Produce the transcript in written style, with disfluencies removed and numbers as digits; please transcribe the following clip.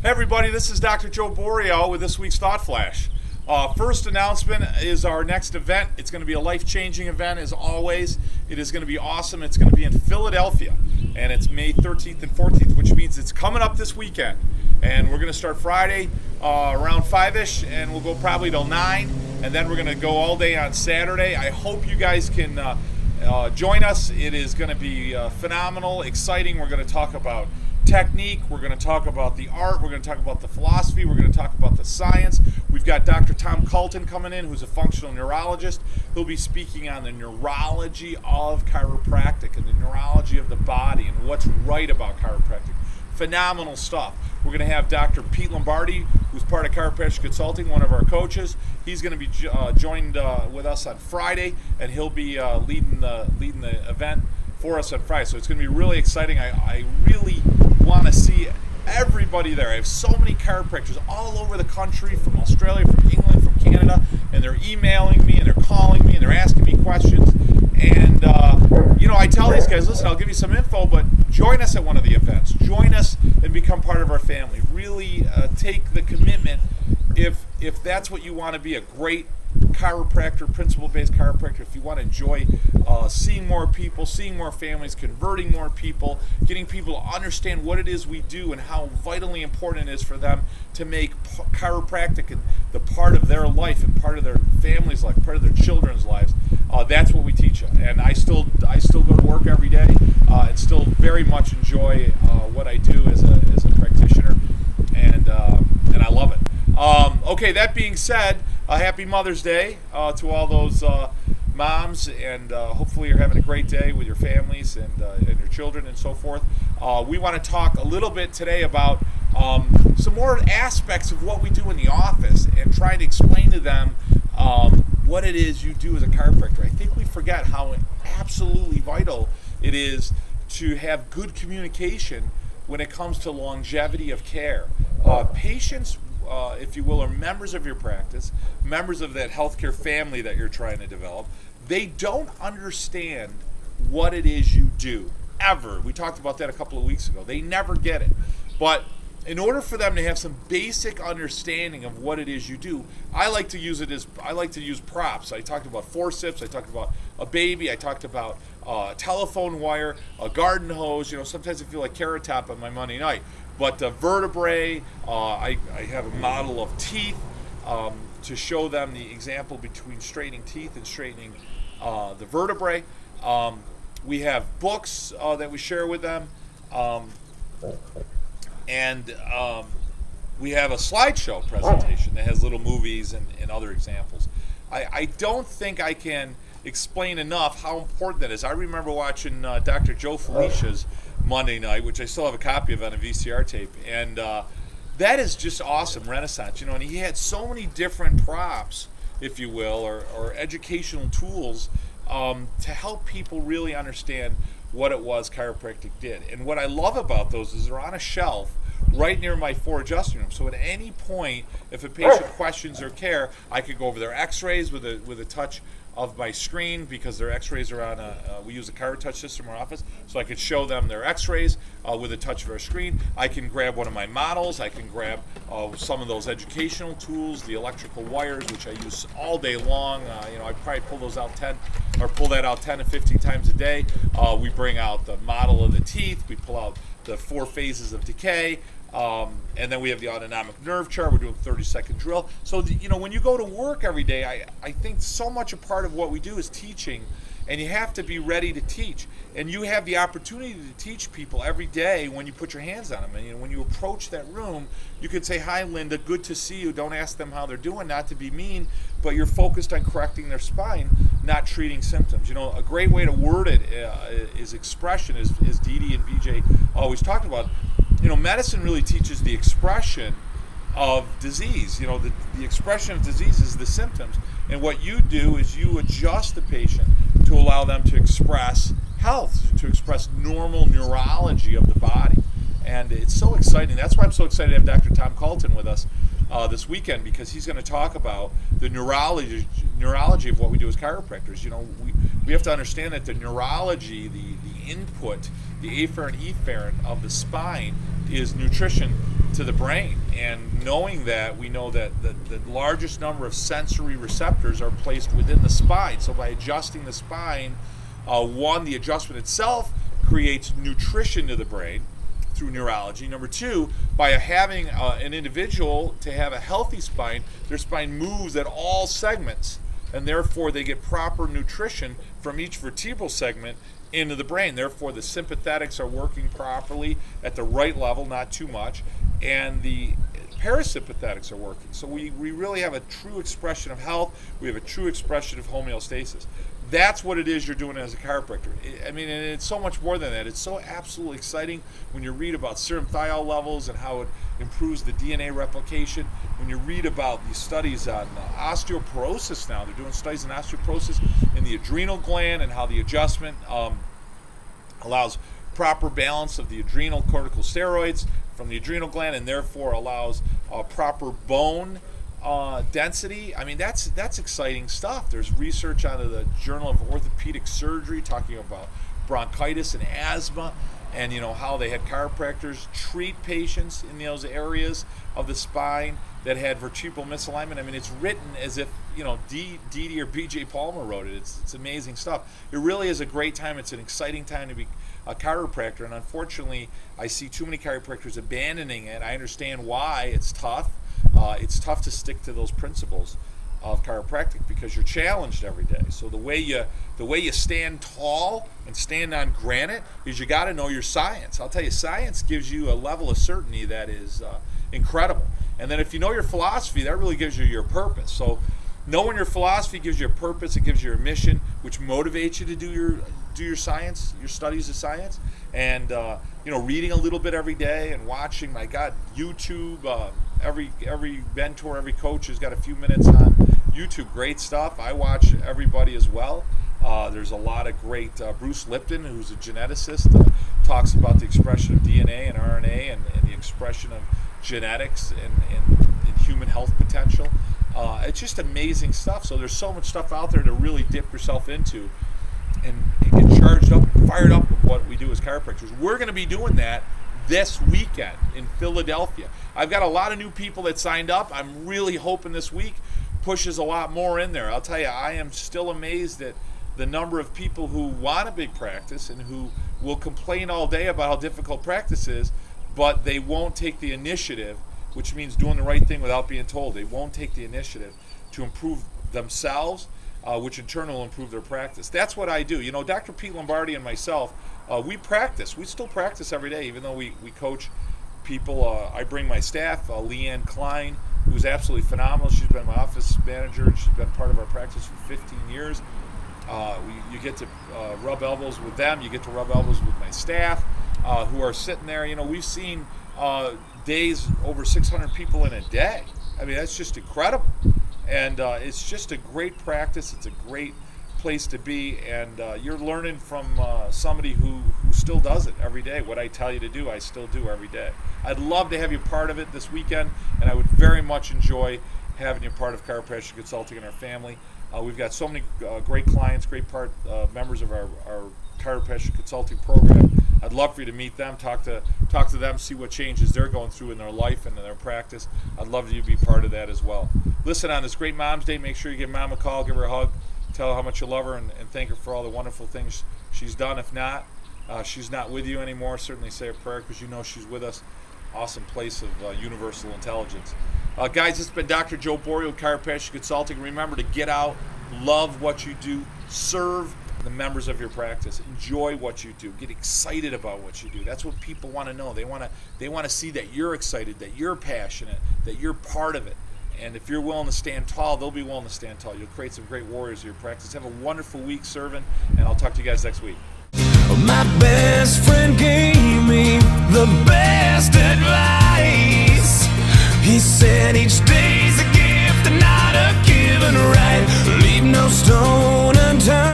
Hey everybody, this is Dr. Joe Borio with this week's Thought Flash. First announcement is our next event. It's going to be a life-changing event as always. It is going to be awesome. It's going to be in Philadelphia, and it's May 13th and 14th, which means it's coming up this weekend. And we're going to start Friday around 5-ish, and we'll go probably till 9, and then we're going to go all day on Saturday. I hope you guys can join us. It is going to be phenomenal, exciting. We're going to talk about technique, we're going to talk about the art, we're going to talk about the philosophy, we're going to talk about the science. We've got Dr. Tom Colton coming in, who's a functional neurologist. He'll be speaking on the neurology of chiropractic and the neurology of the body and what's right about chiropractic. Phenomenal stuff. We're going to have Dr. Pete Lombardi, who's part of Chiropassion Consulting, one of our coaches. He's going to be joined with us on Friday, and he'll be leading the event for us on Friday. So it's going to be really exciting. I really want to see everybody there. I have so many chiropractors all over the country, from Australia, from England, from Canada, and they're emailing me and they're calling me and they're asking me questions. And I tell these guys, listen, I'll give you some info, but join us at one of the events. Join us and become part of our family. Really take the commitment. If that's what you want to be, a great chiropractor, principle-based chiropractor, if you want to enjoy seeing more people, seeing more families, converting more people, getting people to understand what it is we do and how vitally important it is for them to make chiropractic the part of their life and part of their family's life, part of their children's lives, that's what we teach you. And I still go to work every day and still very much enjoy what I do as a practitioner, and I love it. Okay, that being said, happy Mother's Day to all those moms, and hopefully you're having a great day with your families and your children and so forth. We want to talk a little bit today about some more aspects of what we do in the office and try to explain to them what it is you do as a chiropractor. I think we forget how absolutely vital it is to have good communication when it comes to longevity of care. Patients, if you will, are members of your practice, members of that healthcare family that you're trying to develop. They don't understand what it is you do, ever. We talked about that a couple of weeks ago. They never get it. But in order for them to have some basic understanding of what it is you do, I like to use props. I talked about forceps, I talked about a baby, I talked about a telephone wire, a garden hose. Sometimes I feel like Carrot Top on my Monday night. But the vertebrae, I have a model of teeth to show them the example between straightening teeth and straightening the vertebrae. We have books that we share with them. And we have a slideshow presentation that has little movies and other examples. I don't think I can explain enough how important that is. I remember watching Dr. Joe Felicia's Monday night, which I still have a copy of on a VCR tape, and that is just awesome, Renaissance. And he had so many different props, if you will, or educational tools to help people really understand what it was chiropractic did. And what I love about those is they're on a shelf right near my 4 adjusting rooms. So at any point, if a patient questions their care, I could go over their x-rays with a touch of my screen, because their x-rays are on we use a ChiroTouch system in our office, so I could show them their x-rays with a touch of our screen. I can grab one of my models, I can grab some of those educational tools, the electrical wires, which I use all day long. I probably pull that out 10 to 15 times a day. We bring out the model of the teeth, we pull out the 4 phases of decay, and then we have the autonomic nerve chart. We're doing 30-second drill. So, when you go to work every day, I think so much a part of what we do is teaching, and you have to be ready to teach. And you have the opportunity to teach people every day when you put your hands on them. And when you approach that room, you could say, "Hi, Linda, good to see you." Don't ask them how they're doing, not to be mean, but you're focused on correcting their spine, not treating symptoms. A great way to word it is expression, as Dee Dee and BJ always talked about. Medicine really teaches the expression of disease. The expression of disease is the symptoms. And what you do is you adjust the patient to allow them to express health, to express normal neurology of the body. And it's so exciting. That's why I'm so excited to have Dr. Tom Colton with us this weekend, because he's going to talk about the neurology of what we do as chiropractors. We have to understand that the neurology, the input, the afferent efferent of the spine is nutrition to the brain. And knowing that, we know that the largest number of sensory receptors are placed within the spine. So by adjusting the spine, the adjustment itself creates nutrition to the brain through neurology. Number two, by having an individual to have a healthy spine, their spine moves at all segments, and therefore they get proper nutrition from each vertebral segment into the brain. Therefore, the sympathetics are working properly at the right level, not too much, and the parasympathetics are working. So we really have a true expression of health. We have a true expression of homeostasis. That's what it is you're doing as a chiropractor. I mean, and it's so much more than that. It's so absolutely exciting when you read about serum thiol levels and how it improves the DNA replication. When you read about these studies on osteoporosis now, they're doing studies on osteoporosis in the adrenal gland and how the adjustment allows proper balance of the adrenal corticosteroids from the adrenal gland, and therefore allows proper bone density. I mean, that's exciting stuff. There's research out of the Journal of Orthopedic Surgery talking about bronchitis and asthma, and how they had chiropractors treat patients in those areas of the spine that had vertebral misalignment. I mean, it's written as if D.D. or B.J. Palmer wrote it. It's amazing stuff. It really is a great time. It's an exciting time to be a chiropractor, and unfortunately, I see too many chiropractors abandoning it. I understand why. It's tough. It's tough to stick to those principles of chiropractic because you're challenged every day. So the way you stand tall and stand on granite is you got to know your science. I'll tell you, science gives you a level of certainty that is incredible. And then if you know your philosophy, that really gives you your purpose. So knowing your philosophy gives you a purpose. It gives you a mission, which motivates you to do your science, your studies of science, and reading a little bit every day and watching. My God, YouTube. Every mentor, every coach has got a few minutes on YouTube. Great stuff. I watch everybody as well. There's a lot of great. Bruce Lipton, who's a geneticist, talks about the expression of DNA and RNA and the expression of genetics and human health potential. It's just amazing stuff. So there's so much stuff out there to really dip yourself into and get charged up, fired up with what we do as chiropractors. We're going to be doing that this weekend in Philadelphia. I've got a lot of new people that signed up. I'm really hoping this week pushes a lot more in there. I'll tell you, I am still amazed at the number of people who want a big practice and who will complain all day about how difficult practice is, but they won't take the initiative, which means doing the right thing without being told. They won't take the initiative to improve themselves, which in turn will improve their practice. That's what I do. Dr. Pete Lombardi and myself, we practice. We still practice every day, even though we coach people. I bring my staff, Leanne Klein, who's absolutely phenomenal. She's been my office manager, and she's been part of our practice for 15 years. You get to rub elbows with them. You get to rub elbows with my staff who are sitting there. We've seen days over 600 people in a day. I mean, that's just incredible. And it's just a great practice. It's a great place to be, and you're learning from somebody who still does it every day. What I tell you to do, I still do every day. I'd love to have you part of it this weekend, and I would very much enjoy having you part of Chiropractic Consulting in our family. We've got so many great clients, great members of our Chiropractic Consulting program. I'd love for you to meet them, talk to them, see what changes they're going through in their life and in their practice. I'd love you to be part of that as well. Listen, on this great Mom's Day, make sure you give Mom a call, give her a hug, tell her how much you love her, and thank her for all the wonderful things she's done. If not, she's not with you anymore, certainly say a prayer because you know she's with us. Awesome place of universal intelligence. Guys, it's been Dr. Joe Borio, Chiropractic Consulting. Remember to get out, love what you do, serve the members of your practice, enjoy what you do, get excited about what you do. That's what people want to know. They want to see that you're excited, that you're passionate, that you're part of it. And if you're willing to stand tall, they'll be willing to stand tall. You'll create some great warriors in your practice. Have a wonderful week serving, and I'll talk to you guys next week. My best friend gave me the